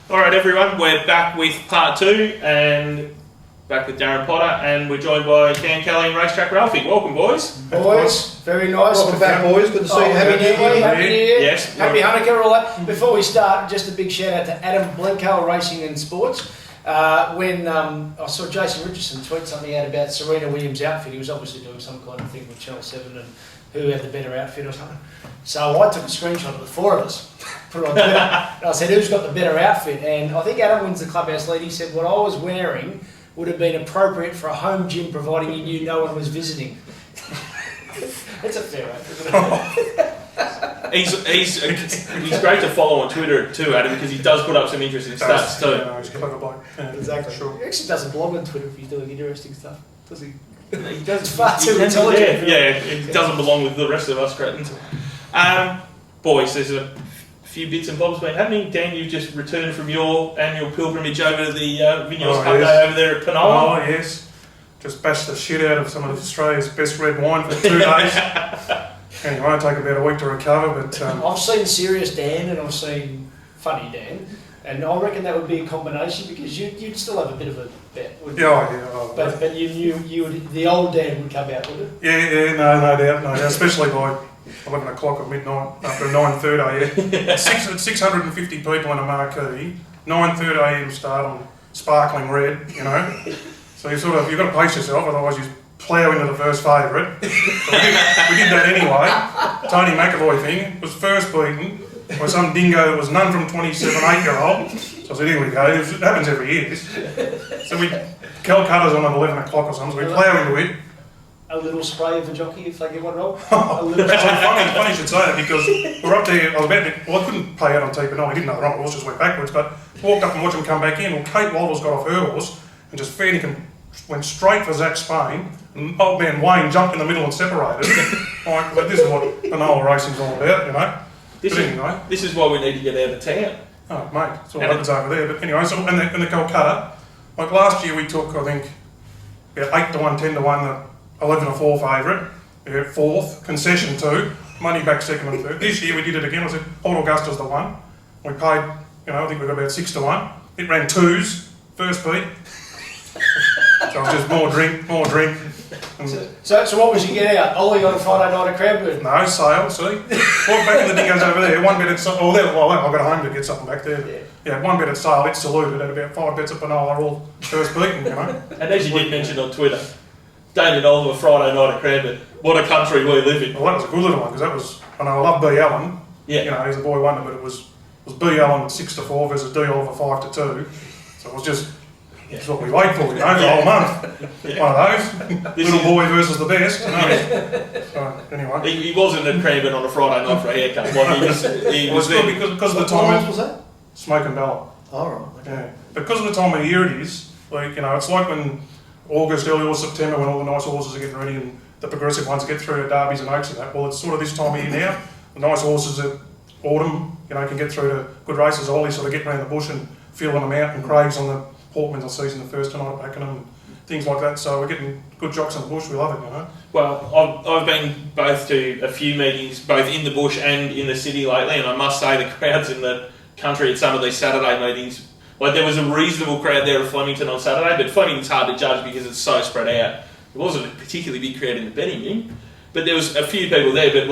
Alright everyone, we're back with part 2 and back with Darren Potter, and we're joined by Dan Kelly and Racetrack Ralphie. Welcome boys. Boys, very nice. Welcome back boys, good to see you. Happy New Year, Happy New Year. Yes. Happy Hanukkah, all that. Before we start, just a big shout out to Adam Blencow, Racing and Sports. When I saw Jason Richardson tweet something out about Serena Williams' outfit, he was obviously doing some kind of thing with Channel 7 and who had the better outfit or something. So I took a screenshot of the four of us, put it on Twitter, and I said, who's got the better outfit? And I think Adam wins the clubhouse lead. He said, what I was wearing would have been appropriate for a home gym, providing you knew no one was visiting. That's a fair outfit, isn't it? He's great to follow on Twitter too, Adam, because he does put up some interesting stats too. Yeah, he's a clever bloke. Yeah, exactly. Sure. He actually doesn't blog on Twitter if he's doing interesting stuff, does he? He does. It's far too intelligent. Yeah, he doesn't belong with the rest of us cretins. Boys, there's a few bits and bobs been happening. Dan, you've just returned from your annual pilgrimage over to the Vineyards Cup Day over there at Penola. Oh yes, just bashed the shit out of some of Australia's best red wine for 2 days. Anyway, it'll take about a week to recover, but... I've seen Serious Dan and I've seen Funny Dan, and I reckon that would be a combination because you'd still have a bit of a bet, wouldn't you? But you would, the old Dan would come out, would it? Yeah, no doubt, especially by 11 o'clock at midnight, after 9:30, yeah. 650 people in a marquee, 9:30am start on sparkling red, you know. So you've got to pace yourself, otherwise you plough into the first favourite. So we did that anyway. Tony McAvoy thing was first beaten by some dingo that was none from 27 8-year-old. So I said, here we go, it happens every year. So we Calcutta's on at 11 o'clock or something, so we plough into it. A little spray of a jockey if they get one wrong. Actually, funny you should say that because we're up there. I couldn't play out on TV. No, I didn't know the wrong horse, just went backwards. But walked up and watched him come back in. Well, Kate Waddles got off her horse and just fair dinkum went straight for Zach Spain. And old man Wayne jumped in the middle and separated. But this is what Penola racing's all about, you know. This is why we need to get out of town. Oh, mate, it's all happens over there. But anyway, so in the Calcutta, like last year we took, I think, 8-1, 10-1. The 11-4 favourite, yeah, fourth, concession 2, money back second and third. This year we did it again. I said, Old Augusta's the one. We paid, I think we got about 6-1. It ran 2s, first beat. So it was just more drink. So what was you get out? Ollie on a Friday night at Cranbourne? No, sale, see. Walked back in the dingoes over there, one bet at sale. I got home to get something back there. Yeah, one bet at sale, it saluted at about 5 bets at Penola, all first beaten, you know. And as you did mention on Twitter, Damien Oliver, Friday night at Cranbourne. What a country we live in. Well, that was a good little one because that was, I love B. Allen. Yeah. You know, he's a boy wonder, but it was B. Allen 6-4 versus D. Oliver 5-2. So it was just, it's what we wait for, you know, the whole month. Yeah. One of those. Little boy versus the best. You know. So, anyway. He wasn't at Cranbourne on a Friday night for a haircut. Like he was there. Because of the time. What was that? Smoke and Bella. Oh, right. Okay. Yeah. Because of the time of year it is, like, it's like when August, early or September, when all the nice horses are getting ready and the progressive ones get through to Derbies and Oaks and that. Well, it's sort of this time of year now. The nice horses at autumn, can get through to good races early, so they get around the bush and feeling them out. And Craig's on the Portman's season the first tonight at Pakenham and things like that. So we're getting good jocks in the bush. We love it, you know. Well, I've been both to a few meetings, both in the bush and in the city lately, and I must say the crowds in the country at some of these Saturday meetings. Like there was a reasonable crowd there at Flemington on Saturday, but Flemington's hard to judge because it's so spread out. There wasn't a particularly big crowd in the betting ring, but there was a few people there. But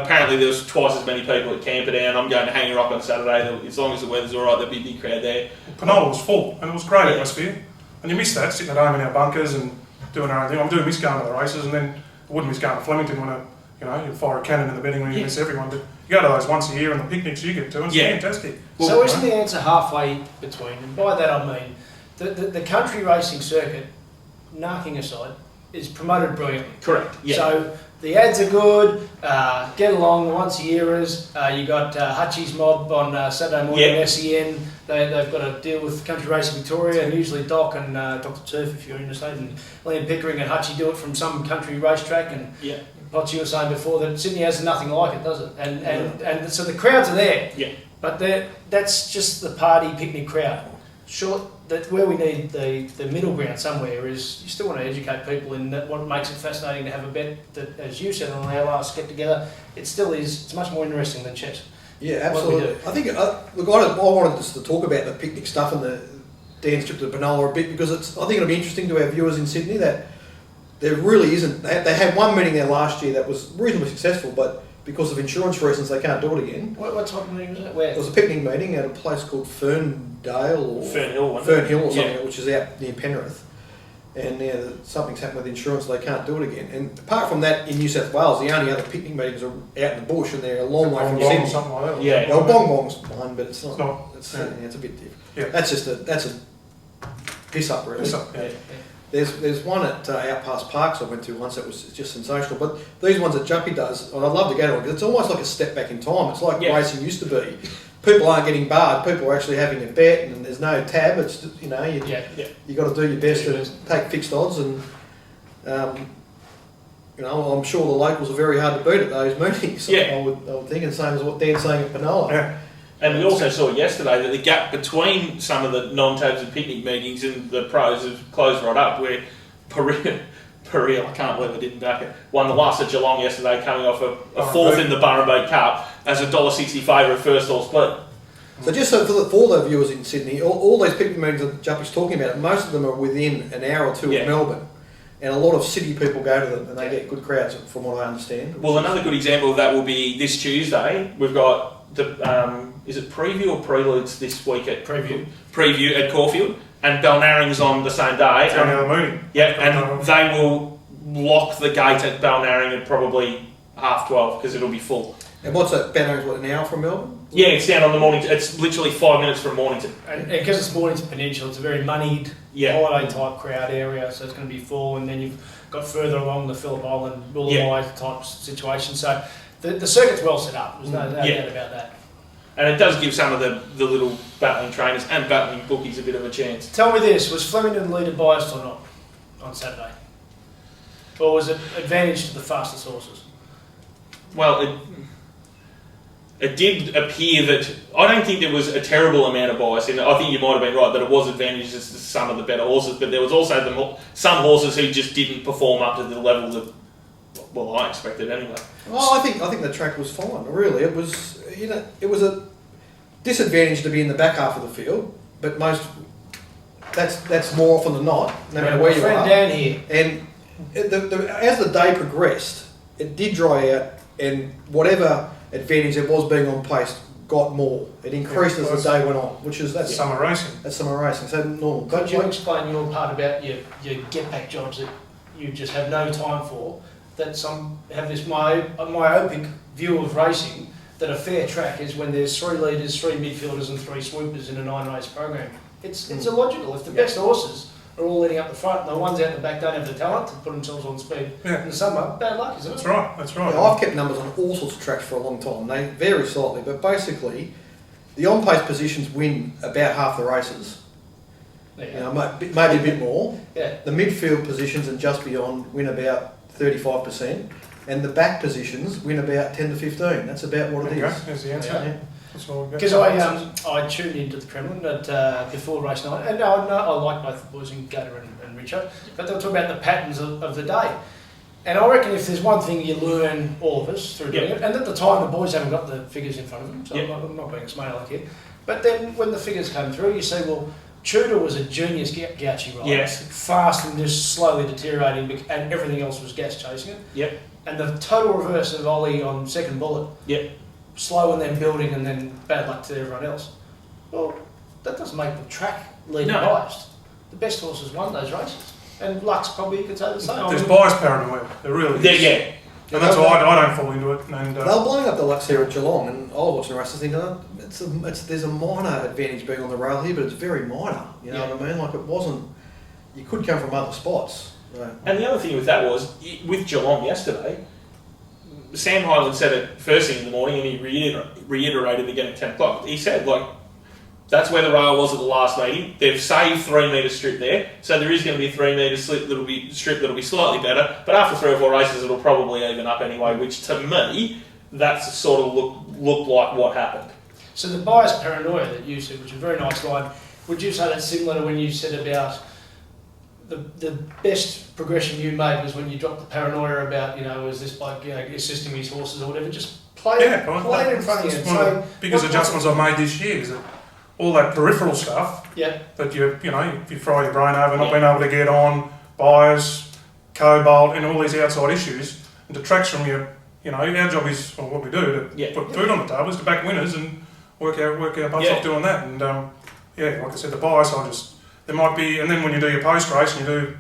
apparently there was twice as many people at Camperdown. I'm going to Hanging Rock on Saturday. As long as the weather's all right, there'll be a big crowd there. Penola was full, and it was great atmosphere. And you miss that sitting at home in our bunkers and doing our own thing. I do miss going to the races, and then I wouldn't miss going to Flemington when you fire a cannon in the betting ring. You miss everyone, but you go to those once a year and the picnics you get to, and it's fantastic. So isn't the answer halfway between? And by that I mean, the country racing circuit, narking aside, is promoted brilliantly. Correct. Yeah. So the ads are good, get along, the once a yearers. You got Hutchie's Mob on Saturday morning on SEN. They've got a deal with Country Racing Victoria, and usually Doc and Dr. Turf, if you're interstate, and Liam Pickering and Hutchie do it from some country racetrack. And Potts, you were saying before that Sydney has nothing like it, does it? And so the crowds are there. Yeah. But that's just the party picnic crowd. Sure, that where we need the middle ground somewhere is you still want to educate people in that what makes it fascinating to have a bet that, as you said on our last get together, it still is. It's much more interesting than chess. Yeah, what we absolutely. do. I think, look, I wanted us to talk about the picnic stuff and the Dan's trip to Penola a bit because I think it'll be interesting to our viewers in Sydney that there really isn't. They had one meeting there last year that was reasonably successful, but because of insurance reasons, they can't do it again. What type of meeting was that? Where? It was a picnic meeting at a place called Ferndale or Fern Hill, wasn't it? Fern Hill or something, which is out near Penrith. And something's happened with insurance, they can't do it again. And apart from that, in New South Wales, the only other picnic meetings are out in the bush, and they're a long way from Bong Sydney. something like that. Yeah. Well, Bong Bong's one, but it's not. It's not. It's a bit different. Yeah. That's a piss up, really. Piss up, yeah. There's one at Out Past Parks I went to once that was just sensational. But these ones that Jumpy does, I'd love to go to one because it's almost like a step back in time. It's like racing used to be. People aren't getting barred. People are actually having a bet, and there's no tab. It's just, you got to do your best to take fixed odds, and I'm sure the locals are very hard to beat at those meetings. Yeah. I would think, and same as what Dan's saying at Penola. Yeah. And we also saw yesterday that the gap between some of the non-tabs and picnic meetings and the pros has closed right up, where Perea, I can't believe I didn't back it, won the last at Geelong yesterday, coming off a fourth in the Burrumbay Cup as a $1.60 favourite first all split. So just so for the viewers in Sydney, all these picnic meetings that Jumpy's talking about, most of them are within an hour or two of Melbourne. And a lot of city people go to them and they get good crowds from what I understand. Well, another good example of that will be this Tuesday. We've got the, is it preview or preludes this week at Preview at Caulfield, and Balnaring's on the same day. It's only another meeting. Yeah, and they will lock the gate at Balnaring at probably 12:30 because it'll be full. And what's that? Balnaring's an hour from Melbourne? Yeah, it's down on the Mornington. It's literally 5 minutes from Mornington. And because it's Mornington Peninsula, it's a very moneyed holiday type crowd area, so it's going to be full. And then you've got further along the Phillip Island, Woolloomoolly type situation. So the circuit's well set up. There's no doubt about that. And it does give some of the little battling trainers and battling bookies a bit of a chance. Tell me this, was Flemington leader biased or not on Saturday? Or was it advantage to the fastest horses? Well, it did appear that, I don't think there was a terrible amount of bias in it. I think you might have been right that it was advantages to some of the better horses, but there was also some horses who just didn't perform up to the level that, well, I expected anyway. Well, I think the track was fine. Really, it was a disadvantage to be in the back half of the field, but that's more often than not, no matter where you are. Down here. And as the day progressed, it did dry out, and whatever advantage there was being on pace got more. It increased as the day went on, that's summer racing. That's summer racing, so normal. Could you explain your part about your get-back jobs that you just have no time for, that some have this myopic view of racing, that a fair track is when there's 3 leaders, 3 midfielders and 3 swoopers in a 9-race program. It's illogical. If the best horses are all leading up the front and the ones out the back don't have the talent to put themselves on speed in the summer, bad luck, isn't it? That's right. Yeah, I've kept numbers on all sorts of tracks for a long time. They vary slightly, but basically, the on-pace positions win about half the races. Yeah. Maybe a bit more. Yeah. The midfield positions and just beyond win about 35%, and the back positions win about 10 to 15. That's about what it is. Okay, there's the answer. Yeah. Because I tuned into the Kremlin before race night, and I like both the boys in Gator and Richard, but they were talking about the patterns of the day. And I reckon if there's one thing you learn, all of us, through doing it, and at the time the boys haven't got the figures in front of them, so I'm not being a smart aleck here, but then when the figures came through, you see, well, Tudor was a genius gouchy rider. Yes. Fast and just slowly deteriorating, and everything else was gas chasing it. Yep. And the total reverse of Ollie on second bullet. Yep. Slow and then building and then bad luck to everyone else. Well, that doesn't make the track leader biased. The best horses won those races. And luck's probably, you could say the same. There's bias paranoia. There really is. Yeah. And that's why I don't fall into it. And they were blowing up the Lux here at Geelong, and I was watching the races thinking, there's a minor advantage being on the rail here, but it's very minor. You know what I mean? Like it wasn't. You could come from other spots. Right? And the other thing with that was, with Geelong yesterday, Sam Hyland said it first thing in the morning, and he reiterated again at 10 o'clock. He said, that's where the rail was at the last meeting. They've saved 3 metre strip there, so there is going to be a 3 metre strip that'll be slightly better. But after 3 or 4 races, it'll probably even up anyway. Which to me, that's sort of looked like what happened. So the bias paranoia that you said, which is a very nice line, would you say that's similar to when you said about the best progression you made was when you dropped the paranoia about, was this bloke assisting his horses or whatever? Just Play it in front of you. One of the biggest adjustments I've made this year is that all that peripheral stuff that if you fry your brain over, not being able to get on, bias, cobalt, and all these outside issues, it detracts from your, our job is, or what we do, to put food on the table, is to back winners and work our butts off doing that. And like I said, the bias, there might be, and then when you do your post-race and you do,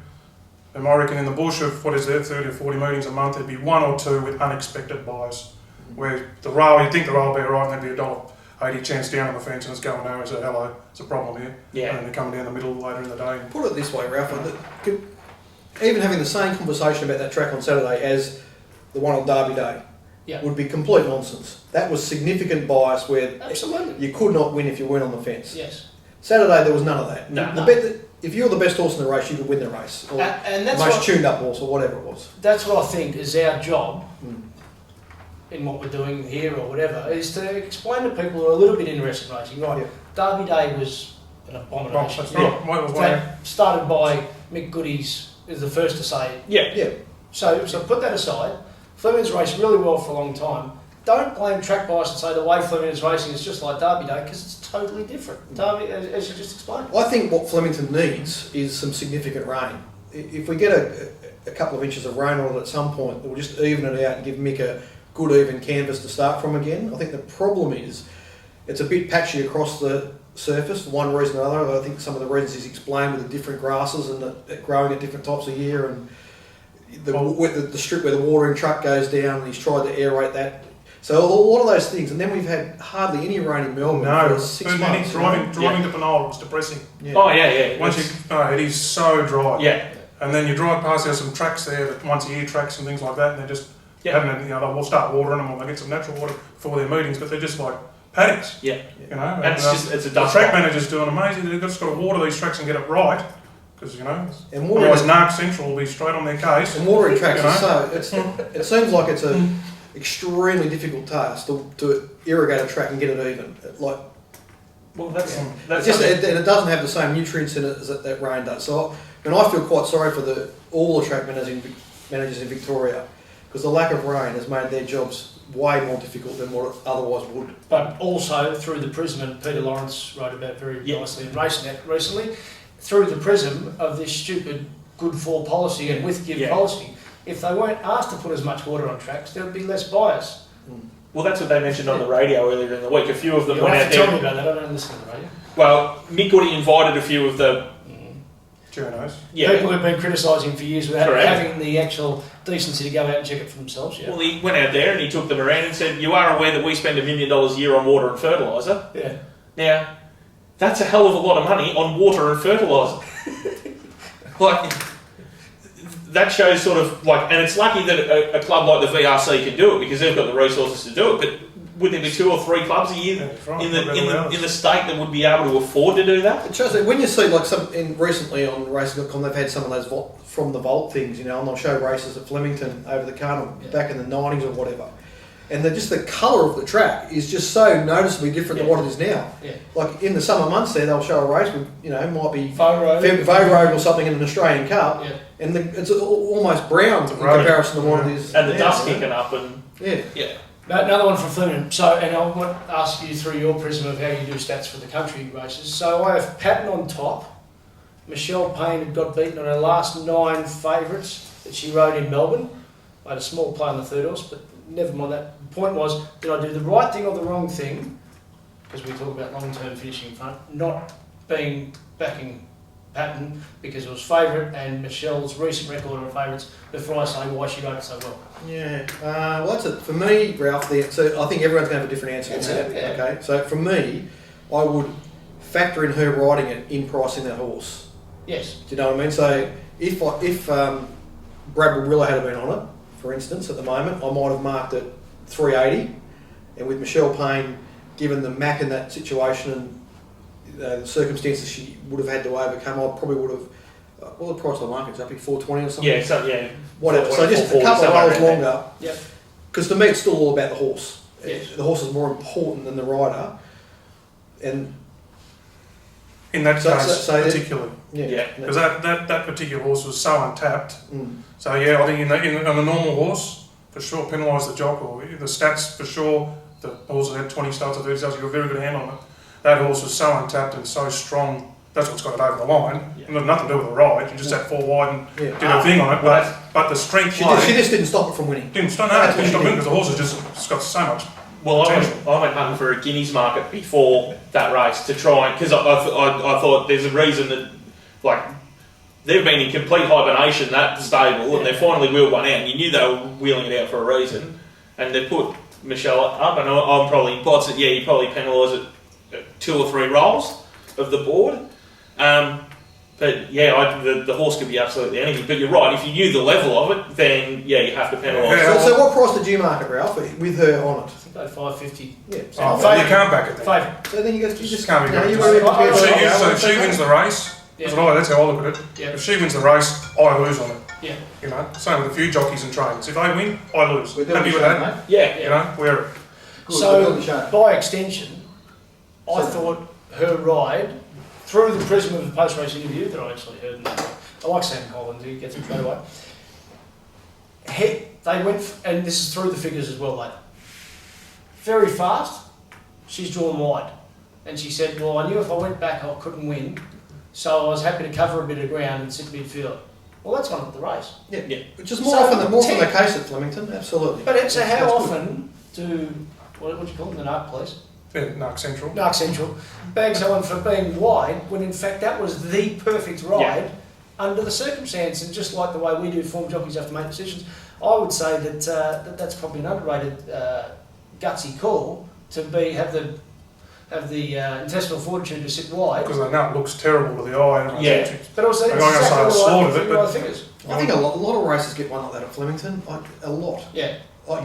I reckon in the bush of, 30 or 40 meetings a month, there'd be one or two with unexpected bias, where the rail, you'd think the rail will be right, and there'd be $1.80 chance down on the fence and it's going nowhere, so hello, it's a problem here. Yeah. And they're coming down the middle later in the day. Put it this way, Ralph, even having the same conversation about that track on Saturday as the one on Derby Day would be complete nonsense. That was significant bias where you could not win if you weren't on the fence. Yes. Saturday there was none of that. No. If you're the best horse in the race, you could win the race. Or and that's the most tuned up horse or whatever it was. That's what I think is our job in what we're doing here or whatever, is to explain to people who are a little bit interested in racing. Right, Derby Day was an abomination. That's right. Started by Mick Goody's is the first to say it. Yeah. So put that aside. Fleming's raced really well for a long time. Don't blame track bias and say the way Fleming is racing is just like Derby Day, because it's totally different. Derby, as you just explained. I think what Flemington needs is some significant rain. If we get a couple of inches of rain on it at some point, we'll just even it out and give Mick a good even canvas to start from again. I think the problem is it's a bit patchy across the surface for one reason or another. I think some of the reasons he's explained with the different grasses and growing at different types of year, and the strip where the watering truck goes down, and he's tried to aerate that. So a lot of those things, and then we've had hardly any rain in Melbourne for 6 months. Driving to Penola was depressing. Yeah. Oh yeah. It is so dry. Yeah. And then you drive past, there's some tracks there, that once a year tracks and things like that, and they're just having, we'll start watering them, or they get some natural water for their meetings, but they're just like paddocks. Yeah. And it's a the track manager's doing amazing. They've just got to water these tracks and get it right, because otherwise Narc Central will be straight on their case. And watering tracks it seems like it's a extremely difficult task to irrigate a track and get it even. It doesn't have the same nutrients in it as that rain does. So, I feel quite sorry for all the track managers in Victoria, because the lack of rain has made their jobs way more difficult than what it otherwise would. But also through the prism, and Peter Lawrence wrote about very nicely in Racing Net recently, through the prism of this stupid good for policy and with give policy. If they weren't asked to put as much water on tracks, there would be less bias. Well, that's what they mentioned on the radio earlier in the week. A few of them went out there. Tell me about that. I don't listen to the radio. Well, Mick Goody invited a few of the journos. People who've been criticising for years without having the actual decency to go out and check it for themselves. Yeah. Well, he went out there and he took them around and said, "You are aware that we spend $1 million a year on water and fertiliser." Yeah. Now, that's a hell of a lot of money on water and fertiliser. That shows and it's lucky that a club like the VRC can do it, because they've got the resources to do it. But would there be 2 or 3 clubs a year in the state that would be able to afford to do that? It shows that when you see recently on Racing.com, they've had some of those from the vault things, and they'll show races at Flemington over the carnival back in the 90s or whatever. And the colour of the track is just so noticeably different to what it is now. Yeah. Like in the summer months there, they'll show a race with, might be Faux Road or something in an Australian Cup, and it's almost brown in comparison to what it is. And the dust kicking up and... Yeah. Another one from Flemington. So, and I want to ask you through your prism of how you do stats for the country races. So I have Patton on top. Michelle Payne had got beaten on her last 9 favourites that she rode in Melbourne. I had a small play on the third horse, but never mind that. The point was, did I do the right thing or the wrong thing? Because we talk about long-term finishing in front, not backing Patton because it was favourite and Michelle's recent record of favourites before I say why she rode it so well. Yeah, well that's it. For me, Ralph, so I think everyone's going to have a different answer to that. Yeah. Okay, so for me, I would factor in her riding it in pricing that horse. Yes. Do you know what I mean? So if Brad Barilla had been on it, for instance, at the moment, I might have marked it 380, and with Michelle Payne, given the Mac in that situation and the circumstances she would have had to overcome, I probably would have. The price of the market's up, 420 or something. Whatever. So just a couple of hours longer. Yep. Because to me, it's still all about the horse. Yes. The horse is more important than the rider, and in that case, particularly. Yeah. Because that particular horse was so untapped. So I think on a normal horse, for sure penalise the jock, or the stats for sure. The horses had 20 starts or 30 starts. You got a very good hand on it. That horse was so untapped and so strong. That's what's got it over the line. Yeah. It had nothing to do with the ride. You just sat 4 wide and did a thing on it. Well, But the strength She just didn't stop it from winning. didn't stop. No, it didn't stop because the horse has just got so much. Well, I potential. went hunting for a guineas market before that race to try, because I thought there's a reason that, like, they've been in complete hibernation, that stable, and they finally wheeled one out, and you knew they were wheeling it out for a reason, and they put Michelle up, and I'm probably in pots that, you probably penalise it 2 or 3 rolls of the board. But yeah, the horse could be absolutely anything. But you're right, if you knew the level of it, then yeah, you have to penalise. Yeah. So what price did you market, Ralph, with her on it? I think they're 550. Yeah. Oh, Favourite. you can't back it then. Favourite. So then you just Can't be no, good. you were able to If be she, so if she wins the race, Yeah. that's how I look at it. Yeah. If she wins the race, I lose on it. Yeah. You know, same with a few jockeys and trainers. If they win, I lose. We're doing Happy the with show, that. mate. Yeah, You know, we're Good, we're So, doing the show. by extension, I So- thought her ride, through the prism of the post-race interview that I actually heard, and I like Sam Collins, he gets it straight away. They went, and this is through the figures as well later, very fast, she's drawn wide. And she said, well, I knew if I went back I couldn't win, so I was happy to cover a bit of ground and sit midfield. Well, that's gone with the race. Yeah. Yeah. Which is more So, often than the 10 case at Flemington, absolutely. But it's That's how good. often do, what do you call them, the NARC police? yeah, Narc Central. Narc Central bag someone for being wide when in fact that was the perfect ride under the circumstance, and just like the way we do form jockeys have to make decisions, I would say that that's probably an underrated gutsy call to have the intestinal fortitude to sit wide. Because I know it looks terrible to the eye. And Yeah. But also it's I'm not gonna say I exactly slaughtered right it, for but- the figures. I think a lot of races get one like that at Flemington, like a lot. Yeah. Like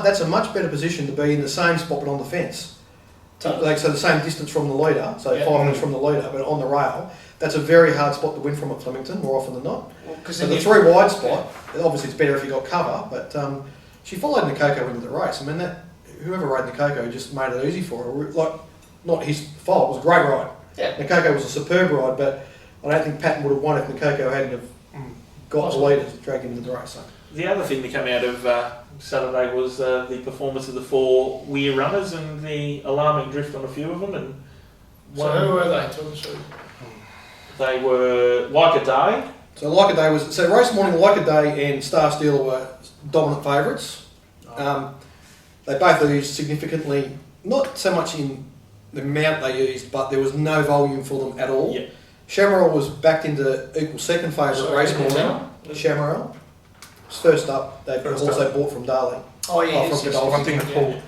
that's a much better position to be in the same spot but on the fence. Like so, the same distance from the leader, so Yeah. 5 minutes from the leader, but on the rail. That's a very hard spot to win from at Flemington, more often than not. Well, 'cause So then the you- 3 wide spot, obviously it's better if you got cover, but she followed Nakoko into the race. I mean, whoever rode Nakoko just made it easy for her. Like, not his fault, it was a great ride. Yeah. Nakoko was a superb ride, but I don't think Patton would have won if Nakoko hadn't have got the leader to drag him into the race. So. The other thing that came out of Saturday was the performance of the 4 Weir runners and the alarming drift on a few of them. And So who were they? Talk us through. they were Like a Day. So Like a Day was race morning. Like a Day and Star Steeler were dominant favourites. They both used significantly, not so much in the amount they used, but there was no volume for them at all. Yeah. Chamarel was backed into equal second favourite Sorry, race who's morning. Chamarel was first up. They First also up. bought from Darley. Oh yeah, Oh, yes, from yes, Godolphin. One thing that pulled.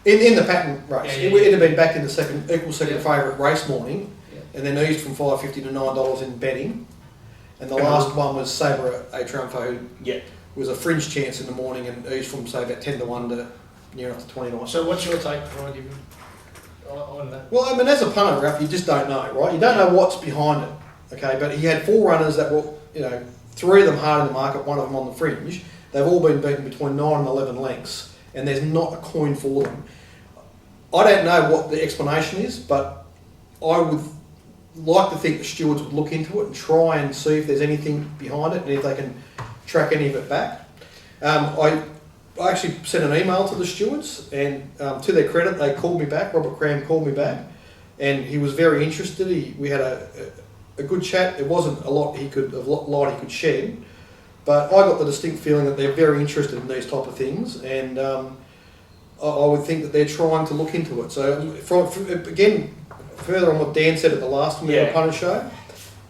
In the pattern race, Yeah, it had been backed in the equal second Yeah. favourite race morning, Yeah. and then eased from $5.50 to $9 in betting. And the And last one was Sabre A Triunfo, who Yeah. was a fringe chance in the morning and eased from say about 10 to 1 to near enough to 29. So what's your take before I give you on that? Well, I mean, as a punter, Ralph, you just don't know, right? You don't know what's behind it, okay? But he had 4 runners that were, 3 of them hard in the market, 1 of them on the fringe. They've all been beaten between 9 and 11 lengths, and there's not a coin for them. I don't know what the explanation is, but I would like to think the stewards would look into it and try and see if there's anything behind it and if they can track any of it back. I actually sent an email to the stewards, and to their credit, they called me back. Robert Cram called me back, and he was very interested. We had a good chat. There wasn't a lot light he could shed, but I got the distinct feeling that they're very interested in these type of things, and I would think that they're trying to look into it. So, again, further on what Dan said at the last Melbourne Punters Show,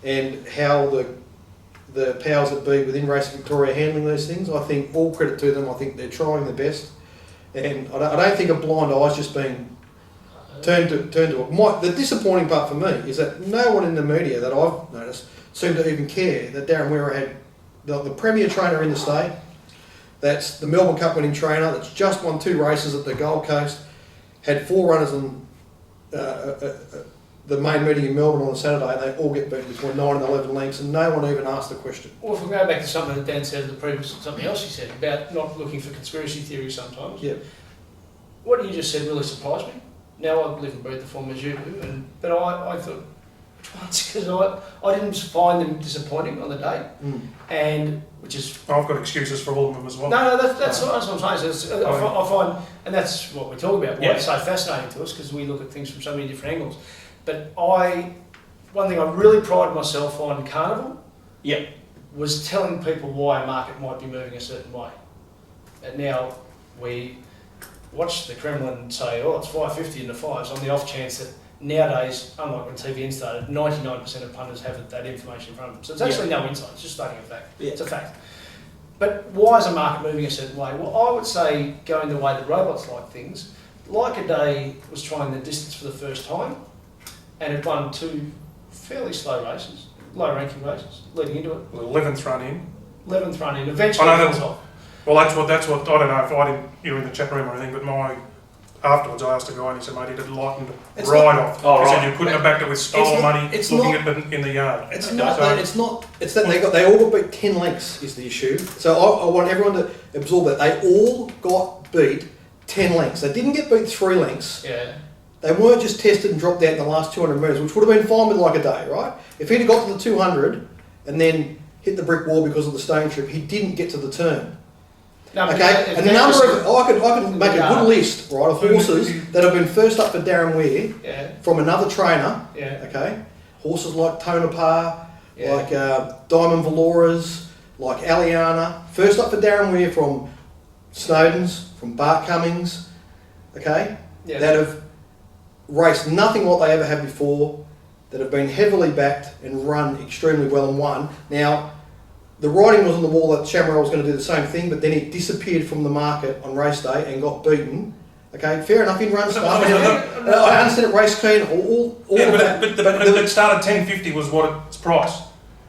and how the powers that be within Racing Victoria are handling these things, I think all credit to them. I think they're trying their best, and I don't think a blind eye's just been turned to it. The disappointing part for me is that no one in the media that I've noticed seemed to even care that Darren Wera had the premier trainer in the state. That's the Melbourne Cup winning trainer that's just won 2 races at the Gold Coast, had 4 runners on the main meeting in Melbourne on a Saturday, and they all get beaten between 9 and 11 lengths, and no one even asked the question. Well, if we go back to something that Dan said in the previous, something else he said about not looking for conspiracy theories sometimes. Yeah. What you just said really surprised me. Now I live and breathe the form as you do, but I thought which ones? Because I didn't find them disappointing on the day, and which is I've got excuses for all of them as well. no, that's what I'm saying. So I find, and that's what we talk about. Why it's so fascinating to us because we look at things from so many different angles. But one thing I really pride myself on Carnival, was telling people why a market might be moving a certain way. And now we watch the Kremlin say, "Oh, it's 550 in the fives," on the off chance that nowadays, unlike when TVN started, 99% of punters have that information in front of them. So it's actually no insight, it's just stating a fact. Yeah. It's a fact. But why is a market moving a certain way? Well, I would say going the way that robots like things. Like a Day was trying the distance for the first time, and it won 2 fairly slow races, low ranking races, leading into it. The 11th run in. 11th run in, eventually I know it was off. Well, that's what, I don't know if I didn't, you were in the chat room or anything, but afterwards I asked a guy and he said, mate, he did lightened It's right not- off. Oh, He said right. you couldn't have backed it with stolen money it's looking not- at it in the yard. It's Okay, not so- that. It's not. It's that they all got beat 10 lengths is the issue. So I want everyone to absorb that they all got beat 10 lengths. They didn't get beat 3 lengths. Yeah. They weren't just tested and dropped out in the last 200 metres, which would have been fine with Like a Day, right? If he'd have got to the 200 and then hit the brick wall because of the stone trip, he didn't get to the turn. No, but Okay, if and the that number was- of I could make a good list, right, of horses that have been first up for Darren Weir Yeah. from another trainer. Yeah. Okay, horses like Tonopah, Yeah. like Diamond Valoras, like Aliana, first up for Darren Weir from Snowden's, from Bart Cummings. Okay, Yeah. that have raced nothing like they ever have before, that have been heavily backed and run extremely well and won. Now, the writing was on the wall that Shamrock was going to do the same thing, but then it disappeared from the market on race day and got beaten. Okay, fair enough in run stuff. I understand it, race keen, all Yeah, of but, that. but it started 10.50 was what its price.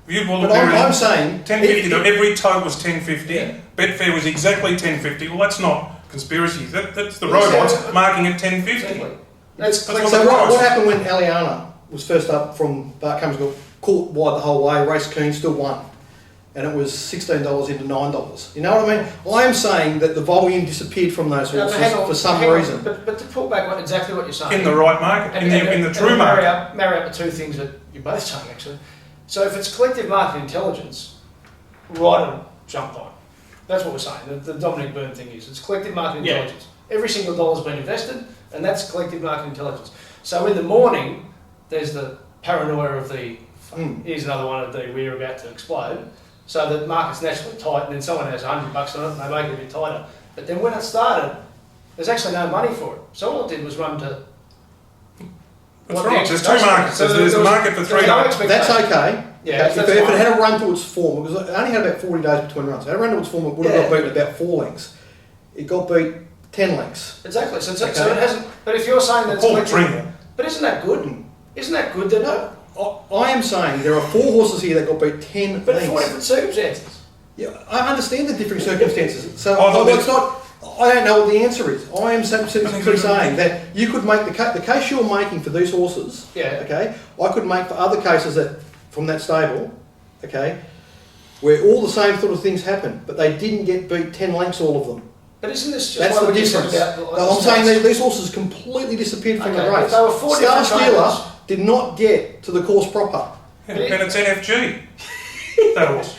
If you will look But there, I'm saying 10.50. Every tote was 10.50. Yeah. Betfair was exactly 10.50. Well, that's not conspiracy. That's the Yes, robots yeah. marking it 10.50. Exactly. That's That's so. the price. What happened when Aliana was first up from Bart Cummings, got caught wide the whole way, race keen, still won, and it was $16 into $9. You know what I mean? I am saying that the volume disappeared from those No, but horses hang on, for some hang on. reason. But to pull back exactly what you're saying. In the right market, in the true market. Marry up the two things that you're both saying, actually. So if it's collective market intelligence, right on jump line. That's what we're saying. The Dominic Byrne thing is, it's collective market Yeah. intelligence. Every single dollar's been invested, and that's collective market intelligence. So in the morning, there's the paranoia of the, here's another one of the, we're about to explode. So the market's naturally tight, and then someone has $100 on it, and they make it a bit tighter. But then when it started, there's actually no money for it. So all it did was run to... That's right. There's two markets. There's a market for three markets. That's okay. Yeah, Okay, that's if it fine. had a run to its form, because it only had about 40 days between runs. If it had a run to its form, it would have got beaten about 4 lengths. It got beat 10 lengths. Exactly. So Okay. it hasn't... But if you're saying that it's Paul collective... Dringer. But isn't that good? Isn't that good that... No, I am saying there are 4 horses here that got beat 10 But lengths. 4 different circumstances. Yeah, I understand the different circumstances. So Oh, it's not. I don't know what the answer is. I am simply saying that you could make the case you're making for these horses. Yeah. Okay. I could make for other cases that from that stable. Okay. Where all the same sort of things happen, but they didn't get beat 10 lengths, all of them. But isn't this just That's why the we just said difference. about... I'm saying that these horses completely disappeared from Okay, the but race. they were 4 Star different Stealer trainers. did not get to the course proper. Yeah, and it's NFG. That horse.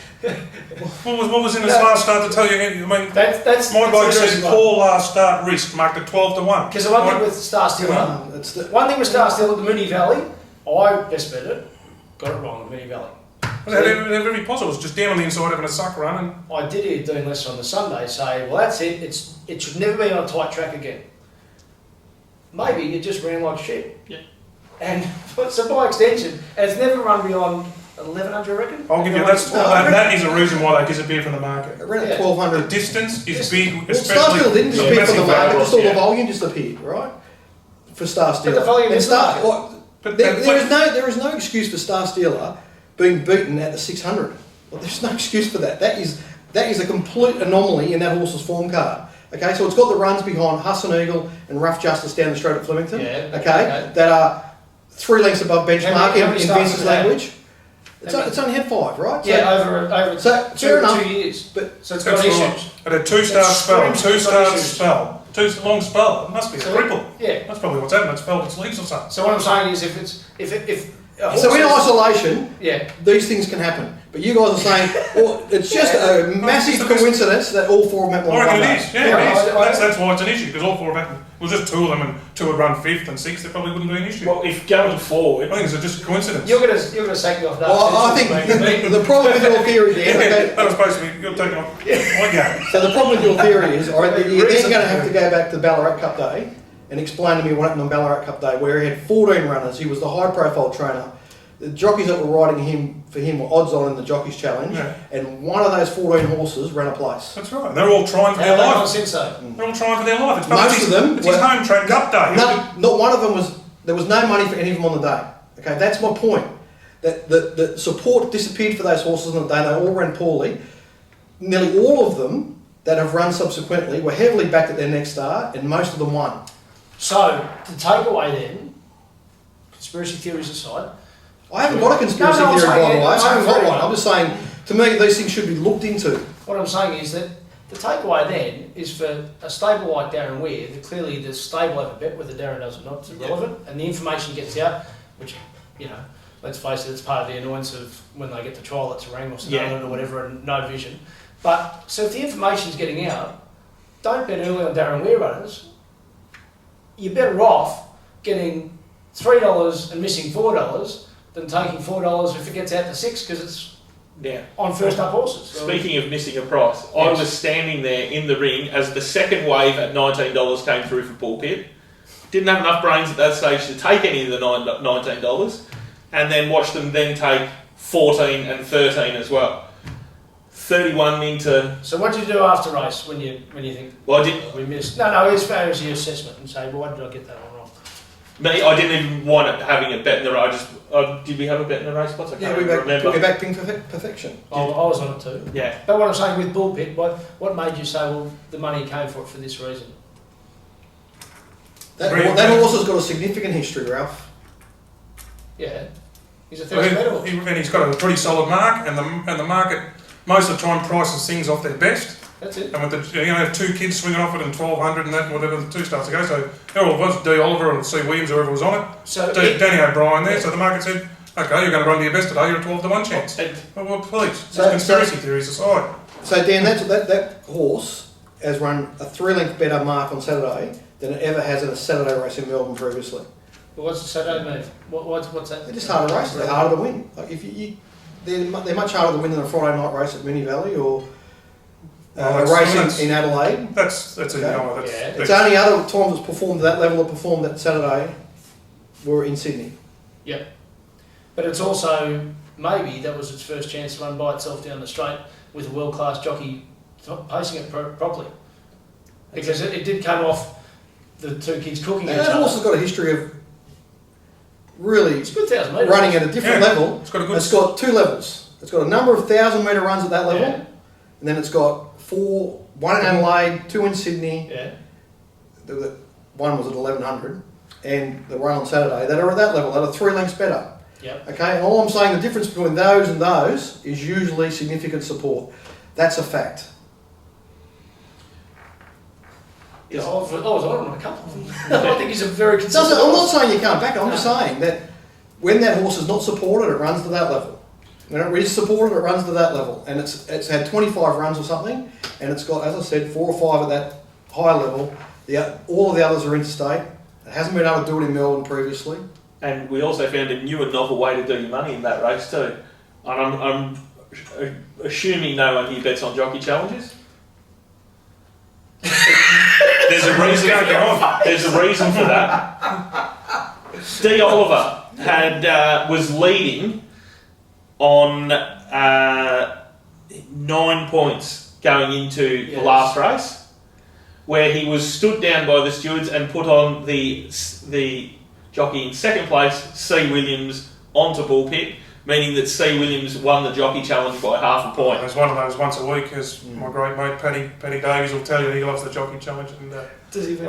What was in his last start to tell you? I mean, That's my bloke said interesting one. poor last start risk marked at 12 to 1. Because the one thing with Star Stealer... It's the, One thing with Star Stealer, the Mooney Valley, I best bet it, got it wrong, the Mooney Valley. Every possible was just down on the inside having a suck run, and I did hear Dean Lesser on the Sunday say, well, that's it. It should never be on a tight track again. Maybe it just ran like shit. Yeah. And so by extension, it's never run beyond 1100, I reckon. I'll give you that is a reason why they disappeared from the market. it ran at Yeah. 1200. The distance is big, Well, especially. Star Steel didn't disappear from the market, massive just all the yeah. volume disappeared, right? For Star Steel. the volume And is Star, not. what- But there is no excuse for Star Stealer being beaten at the 600. Well, there's no excuse for that. That is a complete anomaly in that horse's form card. Okay, so it's got the runs behind Husson Eagle and Rough Justice down the straight at Flemington. Yeah, Okay, that are 3 lengths above benchmark How many in starts Vince's has it had? language. It's only had 5, right? Yeah, over So, fair enough. 2 years. But So it's got That's issues. right. At a 2-star It's spell, screams it's got 2-star issues. spell, 2 long spell. It must be a So- cripple. Yeah. That's probably what's happened. It's felt its legs or something. So what I'm saying is, if So in isolation, yeah. these things can happen. But you guys are saying, well, it's just a massive coincidence that all four of them I reckon it is. Yeah, it is. I- That's why it's an issue, because all four of them, well, just two of them, and two would run fifth and sixth, it probably wouldn't be an issue. Well, if going forward, I think it's just a coincidence. You're gonna sack me off that. Well, I think the problem with your theory, Dan, okay, That was supposed to be, you're taking off my game. so the problem with your theory is, all right, you're then going to have to go back to Ballarat Cup Day and explain to me what happened on Ballarat Cup Day, where he had 14 runners, he was the high-profile trainer. The jockeys that were riding for him were odds on in the Jockeys Challenge, and one of those 14 horses ran a place. That's right. They're all trying for How their they not life. since so? They're all trying for their life. It's Most of them It's his were- home train cup day. Not one of them was. There was no money for any of them on the day. Okay, that's my point. That the support disappeared for those horses on the day. They all ran poorly. Nearly all of them that have run subsequently were heavily backed at their next start, and most of them won. So the takeaway then, conspiracy theories aside. I haven't got a conspiracy No, I'm theory, by saying, the way. yeah, I I'm haven't got saying one. I'm just saying, to me, these things should be looked into. What I'm saying is that the takeaway then is for a stable like Darren Weir, that clearly the stable have a bet whether Darren does or not, it's irrelevant, and the information gets out, which, you know, let's face it, it's part of the annoyance of when they get the trial at Terang or Sonoma or whatever and no vision. But, so if the information's getting out, don't bet early on Darren Weir runners. You're better off getting $3 and missing $4 than taking $4 if it gets out to 6 because it's on first up horses. So speaking of missing a price, I was standing there in the ring as the second wave at $19 came through for Pulpit. Didn't have enough brains at that stage to take any of the $19, and then watched them then take 14 and 13 as well. 31 into. So what did you do after race when you think? Well, I didn't. We missed. No, it's fair as your assessment and say, well, why did I get that one wrong? Me, I didn't even want it having a bet in the race. Did we have a bet in the race spots? I can't remember. We're back being perfection. I was on it too. Yeah. But what I'm saying with Bullpit, what made you say, well, the money came for it for this reason? That horse has got a significant history, Ralph. Yeah. He's a 30 metre horse. And he's got a pretty solid mark, and the market most of the time prices things off their best. That's it. And with the have two kids swinging off it in 1200 and that and whatever the two starts to go. So there all was D. Oliver and C. Williams, whoever was on it. So Danny O'Brien there. So the market said, okay, you're going to run to your best today. You're a 12-1 chance. Well, please. Conspiracy theories aside. So Dan, that horse has run a 3-length better mark on Saturday than it ever has in a Saturday race in Melbourne previously. But what's the Saturday move? What's that? They're just harder races. They're harder to win. Like they're much harder to win than a Friday night race at Moonee Valley or a race in Adelaide. That's Okay. it's It's only other times it's performed at that level it performed that Saturday were in Sydney. Yep. But it's also, maybe that was its first chance to run by itself down the straight with a world-class jockey pacing it properly. Because it did come off the two kids cooking each That other. horse has got a history of really It's a good 1,000 metre. running at a different level. It's got a good. It's got two levels. It's got a number of 1,000-metre runs at that level, Yeah. and then it's got one in Adelaide, 2 in Sydney. Yeah. One was at 1,100, and the run on Saturday that are at that level, that are 3 lengths better. Yep. Okay, and all I'm saying, the difference between those and those is usually significant support. That's a fact. Yeah, I was on a couple of them. I think he's a very I'm consistent not horse. saying you can't back it. I'm just saying that when that horse is not supported, it runs to that level. When it is supported, it runs to that level, and it's had 25 runs or something, and it's got, as I said, 4 or 5 at that high level. All of the others are interstate. It hasn't been able to do it in Melbourne previously. And we also found a new and novel way to do your money in that race too. And I'm assuming no one here bets on jockey challenges. There's a reason for that. There's a reason for that. D. Oliver was leading on 9 points going into the last race, where he was stood down by the stewards and put on the jockey in second place, C. Williams, onto Bullpit, meaning that C. Williams won the jockey challenge by half a point. There's one of those once a week, as my great mate Paddy Davies will tell you. He loves the jockey challenge. And, Does he? he used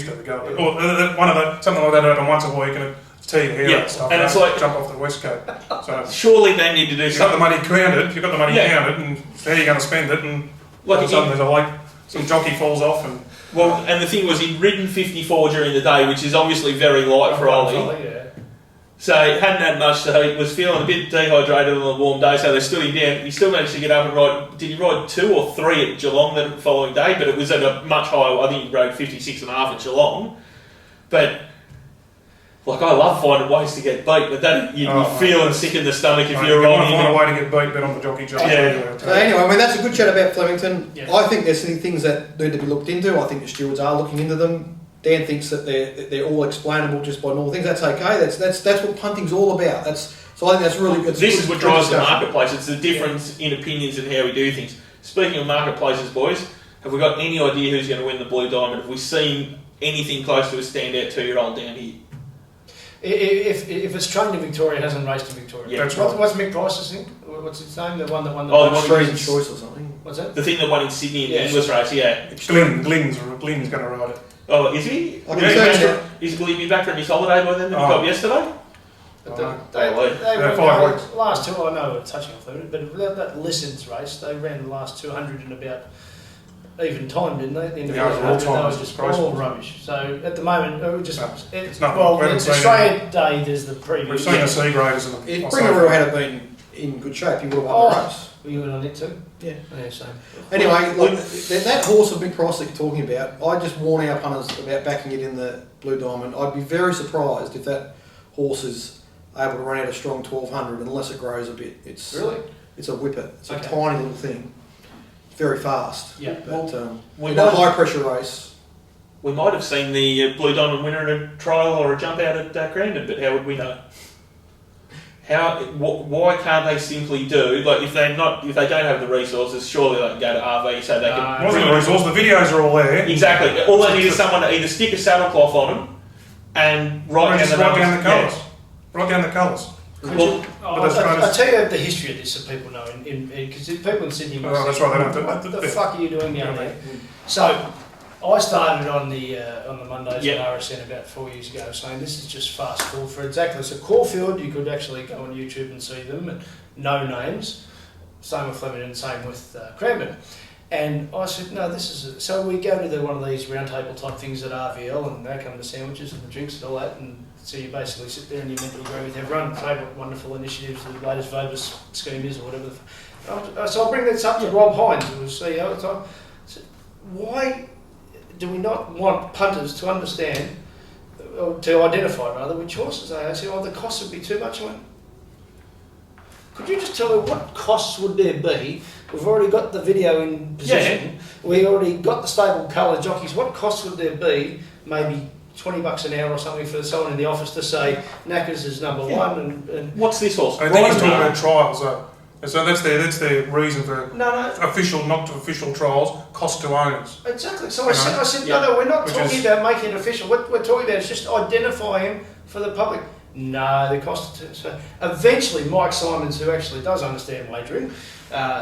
to have a go. But, one of the something like that happened once a week, and it's tea to hair and stuff. And it's like jump off the West Coast. So surely they need to do you've got the something. money counted. You've got the money counted, and how are you going to spend it? And all of a sudden there's some jockey falls off, and and the thing was, he'd ridden 54 during the day, which is obviously very light for Ollie. So he hadn't had much, so he was feeling a bit dehydrated on a warm day, so they stood him down. He still managed to get up and ride. Did he ride 2 or 3 at Geelong the following day? But it was at a much higher, I think he rode 56.5 at Geelong. But, like, I love finding ways to get beat, but then you're feeling sick in the stomach if you're on him. You want to find a way to get beat, bet on the jockey job. Yeah. So anyway, I mean, that's a good chat about Flemington. Yeah. I think there's some things that need to be looked into. I think the stewards are looking into them. Dan thinks that they're all explainable just by normal things. That's okay. That's what punting's all about. So I think that's really good. This is what drives the marketplace. It's the difference in opinions and how we do things. Speaking of marketplaces, boys, have we got any idea who's going to win the Blue Diamond? Have we seen anything close to a standout 2-year-old down here? If it's trained in Victoria, it hasn't raced in Victoria. Yeah, that's right. What's Mick Price's thing? What's its name? The one that won the Street Choice or something. What's that? The thing that won in Sydney in the English race, yeah. Glenn's going to ride it. Oh, is he? I can say Will he be back from his holiday by then that he got yesterday? But Oh, no. they ran 5 weeks. the last 2, I know we're touching off it, but that Listens race, they ran the last 200 in about even time, didn't they? At the end of Yeah, the overall 100, time that was was just disgraceful. all rubbish. So at the moment, it was just it's nothing. well, We haven't it's seen Australia Day. There's the preview. We've seen the C graders and If Bringaroo had been in good shape, he would have won the race. Were you in on it too? Yeah. Yeah, same. Anyway, look, that horse of Big Price that you're talking about, I just warn our punters about backing it in the Blue Diamond. I'd be very surprised if that horse is able to run out a strong 1200 unless it grows a bit. It's a whippet. It's a tiny little thing. Very fast. Yeah. But we in a might- high pressure race. We might have seen the Blue Diamond winner in a trial or a jump out at Grandin, but how would we know? Why can't they simply do, like, if they don't have the resources, surely they can go to RV so they can... It wasn't the resource, the videos are all there. Exactly. All they need is someone to either stick a saddlecloth on them and write down the Right down the numbers. colours. Right down the colours. Well, I'll tell you the history of this so people know, because people in Sydney must that's right, they don't do what that. the fuck are you doing down there? So, I started on the Mondays Yep. at RSN about 4 years ago, saying this is just fast forward for exactly. So Caulfield, you could actually go on YouTube and see them, and no names. Same with Flemington, same with Cranbourne. And I said, no, this is... So we go to one of these round table type things at RVL, and they come to sandwiches and the drinks and all that, and so you basically sit there and you're meant to agree with everyone, say what wonderful initiatives the latest Vobis scheme is or whatever. So I'll bring this up to Rob Hines, who was CEO at the time. I said, why do we not want punters to understand, or to identify rather, which horses they are? I said, the costs would be too much. I went, could you just tell me what costs would there be? We've already got the video in position. Yeah. We already got the stable colour jockeys. What costs would there be? Maybe $20 an hour or something for someone in the office to say Knackers is number one. And what's this horse? I think he's talking about trials, though. And so that's their reason for official, not to official trials, cost to owners. Exactly. So I said, no, we're not talking about making it official. What we're talking about is just identifying for the public. No, the cost. So eventually, Mike Simons, who actually does understand wagering,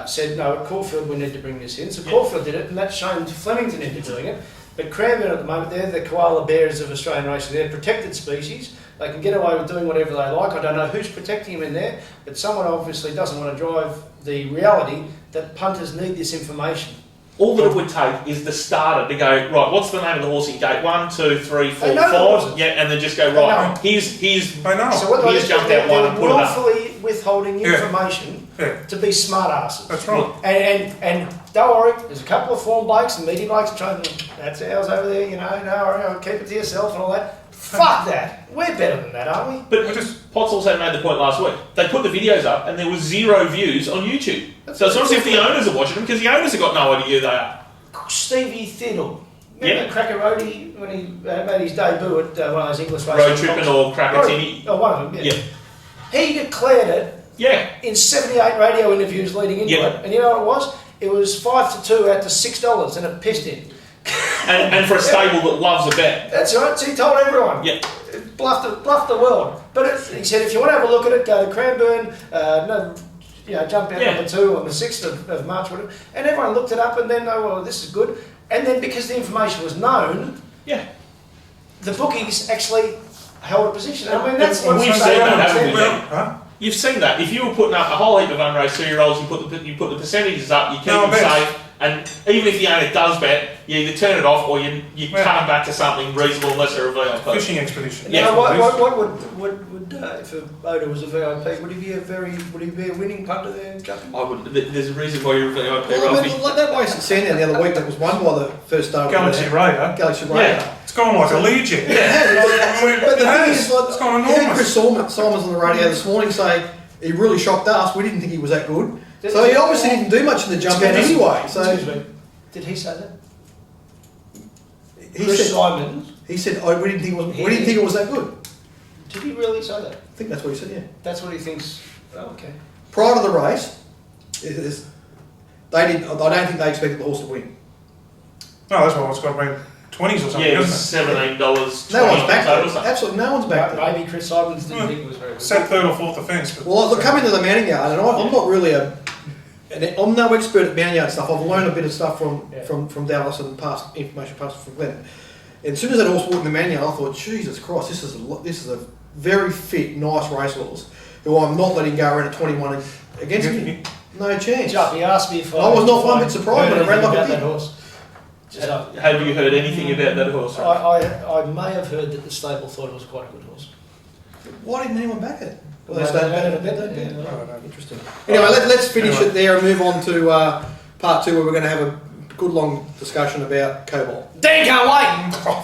said, no, at Caulfield we need to bring this in. So Caulfield did it, and that's shown Flemington into doing it. But Cranbourne at the moment, they're the koala bears of Australian racing. They're protected species. They can get away with doing whatever they like. I don't know who's protecting them in there, but someone obviously doesn't want to drive the reality that punters need this information. All that it would take is the starter to go, right, what's the name of the horse in gate 1, 2, 3, 4, They know 5, yeah, and then just go, right, here's I know. So what here's jumped out one and put it up. They're willfully withholding information to be smart asses. That's right. And don't worry, there's a couple of form blokes and meaty blokes trying to, that's ours over there, you know, no worry, keep it to yourself and all that. Fuck that. We're better than that, aren't we? But Potts also made the point last week. They put the videos up and there was 0 views on YouTube. So it's not as if the owners are watching them, because the owners have got no idea who they are. Stevie Thiddle. Remember Cracker Roadie when he made his debut at one of those English races? Road Tripping or Cracker Timmy. Oh, one of them, yeah. He declared it in 78 radio interviews leading into it. And you know what it was? It was 5 to 2 out to $6 and it pissed him. and for a stable that loves a bet. That's right, so he told everyone. Yeah. Bluffed the world. But he said, if you want to have a look at it, go to Cranbourne, jump out number 2 on the 6th of March, whatever. And everyone looked it up and then, this is good. And then because the information was known, the bookies actually held a position. I mean, that's what we've seen that, haven't we? Huh? You've seen that. If you were putting up a whole heap of unraced 2-year-olds, you put the percentages up, you keep them safe, And even if the owner does bet, you either turn it off or you cut them back to something reasonable unless they're a VIP. Fishing expedition. Yeah. Now, what would if a owner was a VIP, would he be a winning punter there, Justin? There's a reason why you're a VIP, Well, I Ralphie. mean, like that wasted sand there the other week that was won by the first star. Galaxy Radar. Galaxy Radar. Yeah. It's gone like a Learjet. But the thing is, like, It's gone you heard enormous. Chris Simons on the radio this morning say he really shocked us. We didn't think he was that good. So he obviously didn't do much in the jump out anyway. So Excuse me. Did he say that? he Chris said, Simons. he said, oh, we didn't think it was that good. Did he really say that? I think that's what he said. Yeah. That's what he thinks. Oh, okay. Prior to the race, I don't think they expected the horse to win. No, that's why it's got to be 20s or something, Yeah, it was isn't $17. No one's backed total, it. something. Absolutely, no one's backed it. Maybe Chris Simons didn't think it was very it? good. Sat third or fourth offence. But Well, look, coming to the mounting yard, and I'm not really I'm no expert at mounting yard stuff. I've learned a bit of stuff from Dallas and past information passed from Glenn. And as soon as that horse walked in the mounting yard, I thought, Jesus Christ, this is a very fit, nice racehorse who I'm not letting go around at 21 against me. No chance. Jupp, he asked me if I was not one bit surprised when it ran like it about did. that horse. Have you heard anything about that horse? I may have heard that the stable thought it was quite a good horse. Why didn't anyone back it? Well, They they don't don't back bet it. that, yeah. I don't know. Interesting. Anyway, let's finish it there and move on to part two, where we're going to have a good long discussion about Cobalt. Dan can't wait!